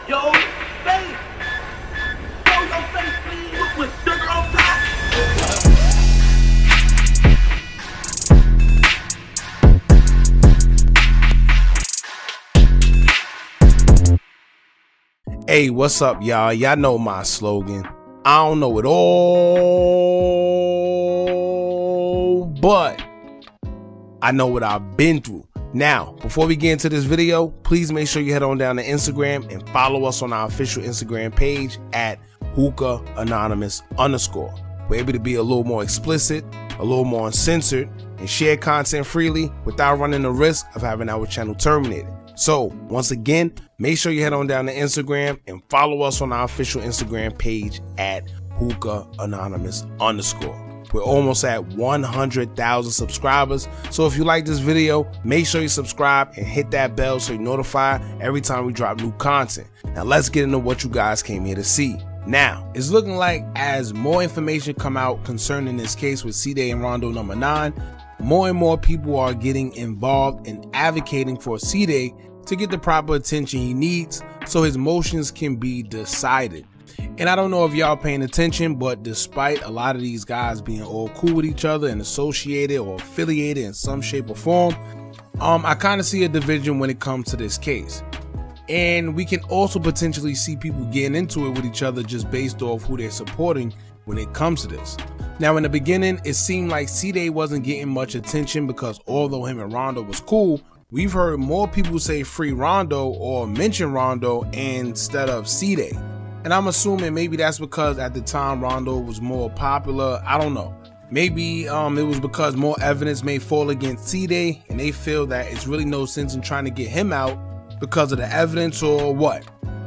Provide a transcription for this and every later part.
Yo, face. Show your face, please. With sugar on top. Hey, what's up, y'all? Y'all know my slogan. I don't know it all, but I know what I've been through. Now, before we get into this video, please make sure you head on down to Instagram and follow us on our official Instagram page at Hookah Anonymous _. We're able to be a little more explicit, a little more uncensored, and share content freely without running the risk of having our channel terminated. So, once again, make sure you head on down to Instagram and follow us on our official Instagram page at Hookah Anonymous _. We're almost at 100,000 subscribers, so if you like this video, make sure you subscribe and hit that bell so you're notified every time we drop new content. Now let's get into what you guys came here to see. Now, it's looking like as more information come out concerning this case with Cdai and RondoNumbaNine, more and more people are getting involved in advocating for Cdai to get the proper attention he needs so his motions can be decided. And I don't know if y'all paying attention, but despite a lot of these guys being all cool with each other and associated or affiliated in some shape or form, I kind of see a division when it comes to this case. And we can also potentially see people getting into it with each other just based off who they're supporting when it comes to this. Now, in the beginning, it seemed like Cdai wasn't getting much attention because although him and Rondo was cool, we've heard more people say free Rondo or mention Rondo instead of Cdai. And I'm assuming maybe that's because at the time Rondo was more popular. I don't know. Maybe it was because more evidence may fall against Cdai and they feel that it's really no sense in trying to get him out because of the evidence or what.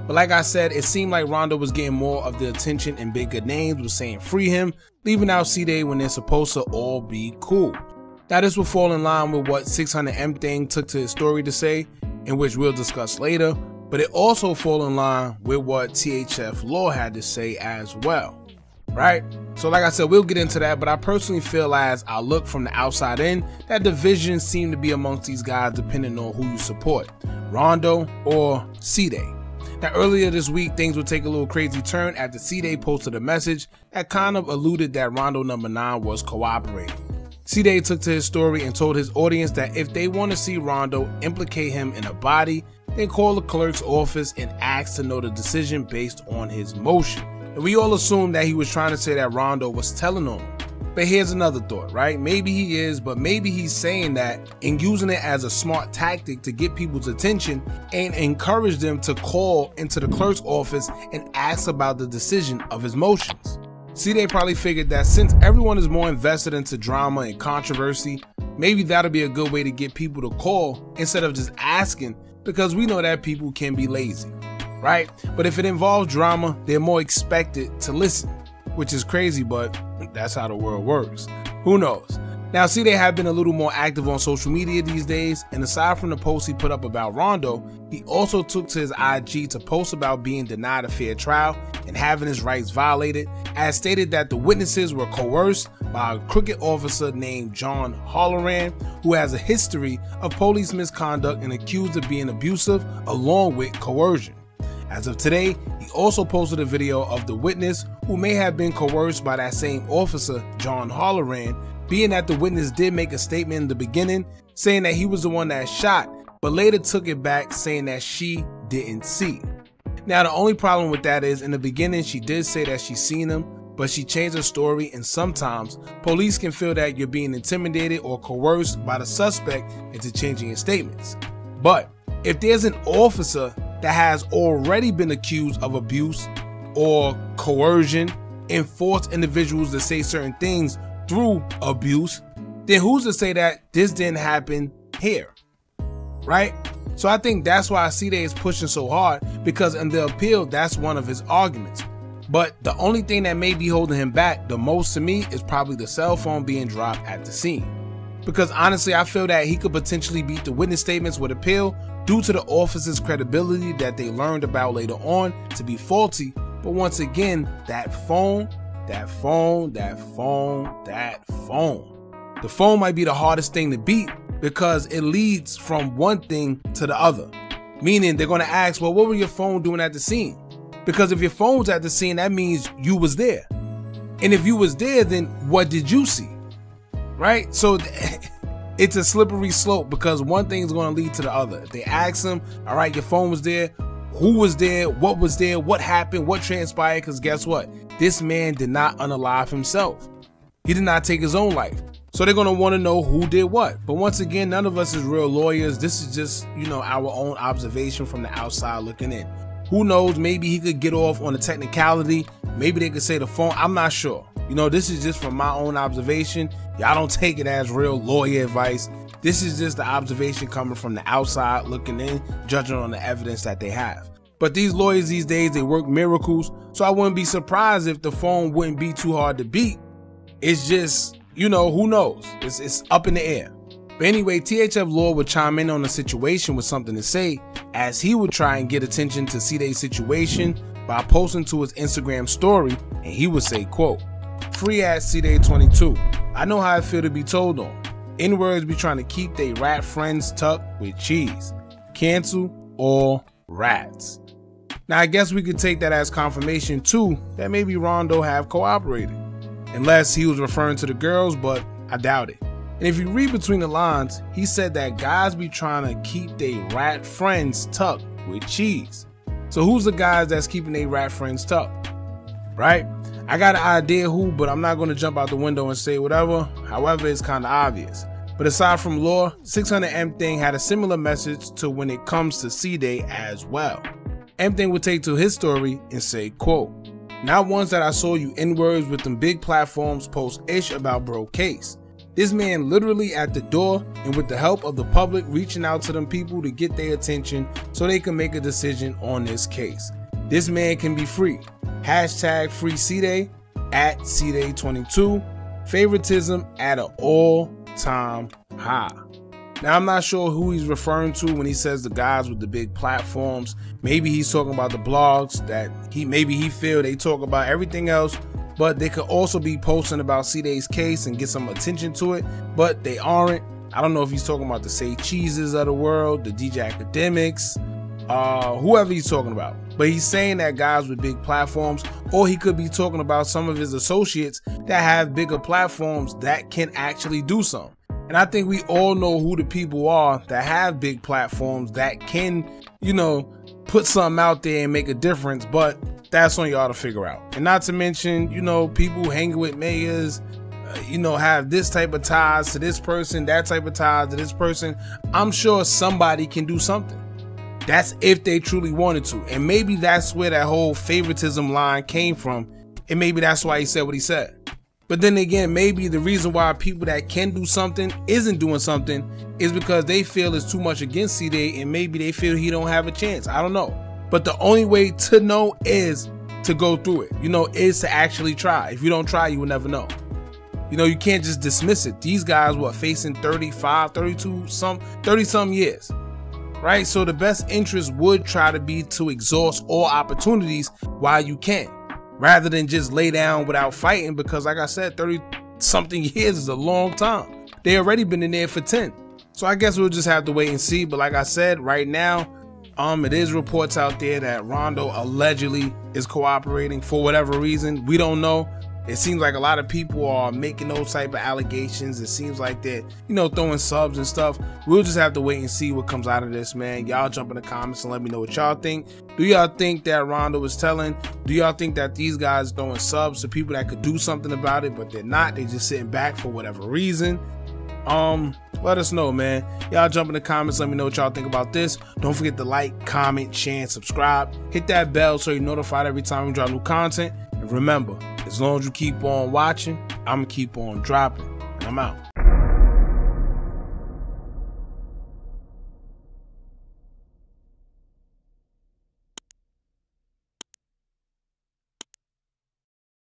But like I said, it seemed like Rondo was getting more of the attention and bigger names was saying free him, leaving out Cdai when they're supposed to all be cool. Now this will fall in line with what 600M thing took to his story to say, in which we'll discuss later. But it also fall in line with what THF Law had to say as well, right? So like I said, we'll get into that, but I personally feel as I look from the outside in, that division seemed to be amongst these guys depending on who you support, Rondo or Cdai. Now earlier this week, things would take a little crazy turn after Cdai posted a message that kind of alluded that RondoNumbaNine was cooperating. Cdai took to his story and told his audience that if they want to see Rondo implicate him in a body, then call the clerk's office and ask to know the decision based on his motion. And we all assumed that he was trying to say that Rondo was telling on him. But here's another thought, right? Maybe he is, but maybe he's saying that and using it as a smart tactic to get people's attention and encourage them to call into the clerk's office and ask about the decision of his motions. Cdai probably figured that since everyone is more invested into drama and controversy, maybe that'll be a good way to get people to call instead of just asking, because we know that people can be lazy, right? But if it involves drama, they're more expected to listen, which is crazy, but that's how the world works. Who knows? Now, Cdai have been a little more active on social media these days, and aside from the post he put up about Rondo, he also took to his IG to post about being denied a fair trial and having his rights violated, as stated that the witnesses were coerced by a crooked officer named John Halloran, who has a history of police misconduct and accused of being abusive along with coercion. As of today, he also posted a video of the witness who may have been coerced by that same officer, John Halloran, being that the witness did make a statement in the beginning saying that he was the one that shot, but later took it back saying that she didn't see. Now the only problem with that is in the beginning she did say that she seen him, but she changed her story, and sometimes police can feel that you're being intimidated or coerced by the suspect into changing his statements. But if there's an officer that has already been accused of abuse or coercion and forced individuals to say certain things through abuse, then who's to say that this didn't happen here, right? So I think that's why Cdai is pushing so hard, because in the appeal, that's one of his arguments. But the only thing that may be holding him back the most to me is probably the cell phone being dropped at the scene. Because honestly, I feel that he could potentially beat the witness statements with appeal due to the officer's credibility that they learned about later on to be faulty. But once again, that phone, the phone might be the hardest thing to beat because it leads from one thing to the other. Meaning they're going to ask, well, what were your phone doing at the scene? Because if your phone was at the scene, that means you was there. And if you was there, then what did you see? Right? So it's a slippery slope, because one thing is going to lead to the other. If they ask him, all right, your phone was there, who was there, what happened, what transpired? Because guess what? This man did not unalive himself. He did not take his own life. So they're going to want to know who did what. But once again, none of us is real lawyers. This is just, our own observation from the outside looking in. Who knows? Maybe he could get off on a technicality. Maybe they could say the phone. I'm not sure. This is just from my own observation. Y'all don't take it as real lawyer advice. This is just the observation coming from the outside looking in, judging on the evidence that they have. But these lawyers these days, they work miracles. So I wouldn't be surprised if the phone wouldn't be too hard to beat. It's just, who knows? It's up in the air. But anyway, THF Law would chime in on the situation with something to say, as he would try and get attention to Cdai's situation by posting to his Instagram story, and he would say, quote, "Free at Cdai22. I know how I feel to be told on. N-words be trying to keep they rat friends tucked with cheese. Cancel all rats." Now I guess we could take that as confirmation too that maybe Rondo have cooperated. Unless he was referring to the girls, but I doubt it. And if you read between the lines, he said that guys be trying to keep they rat friends tucked with cheese. So who's the guys that's keeping they rat friends tucked? Right? I got an idea who, but I'm not going to jump out the window and say whatever. However, it's kind of obvious. But aside from Law, 600M Thing had a similar message to when it comes to Cdai as well. M Thing would take to his story and say, quote, "Not once that I saw you N-words with them big platforms post ish about bro case. This man literally at the door, and with the help of the public reaching out to them people to get their attention so they can make a decision on this case. This man can be free. Hashtag free Cdai at Cdai22. Favoritism at an all-time high." Now I'm not sure who he's referring to when he says the guys with the big platforms. Maybe he's talking about the blogs that maybe he feel they talk about everything else, but they could also be posting about Cdai's case and get some attention to it, but they aren't. I don't know if he's talking about the Say Cheeses of the world, the DJ Academics, whoever he's talking about. But he's saying that guys with big platforms, or he could be talking about some of his associates that have bigger platforms that can actually do something. And I think we all know who the people are that have big platforms that can, put something out there and make a difference, but that's on y'all to figure out. And not to mention, people who hang with mayors, have this type of ties to this person, that type of ties to this person. I'm sure somebody can do something. That's if they truly wanted to. And maybe that's where that whole favoritism line came from. And maybe that's why he said what he said. But then again, maybe the reason why people that can do something isn't doing something is because they feel it's too much against Cdai, and maybe they feel he don't have a chance. I don't know. But the only way to know is to go through it, is to actually try. If you don't try, you will never know. You can't just dismiss it. These guys were facing 35, 32, 30 some years, right? So the best interest would try to be to exhaust all opportunities while you can, rather than just lay down without fighting, because like I said, 30 something years is a long time. They already been in there for 10. So I guess we'll just have to wait and see. But like I said, right now, it is reports out there that Rondo allegedly is cooperating for whatever reason. We don't know. It seems like a lot of people are making those type of allegations. It seems like they're, throwing subs and stuff. We'll just have to wait and see what comes out of this, man. Y'all jump in the comments and let me know what y'all think. Do y'all think that Rondo was telling? Do y'all think that these guys throwing subs to people that could do something about it, but they're not? They just sitting back for whatever reason. Let us know, man. Y'all jump in the comments. Let me know what y'all think about this. Don't forget to like, comment, share, and subscribe. Hit that bell so you're notified every time we drop new content. And remember, as long as you keep on watching, I'm going to keep on dropping. And I'm out.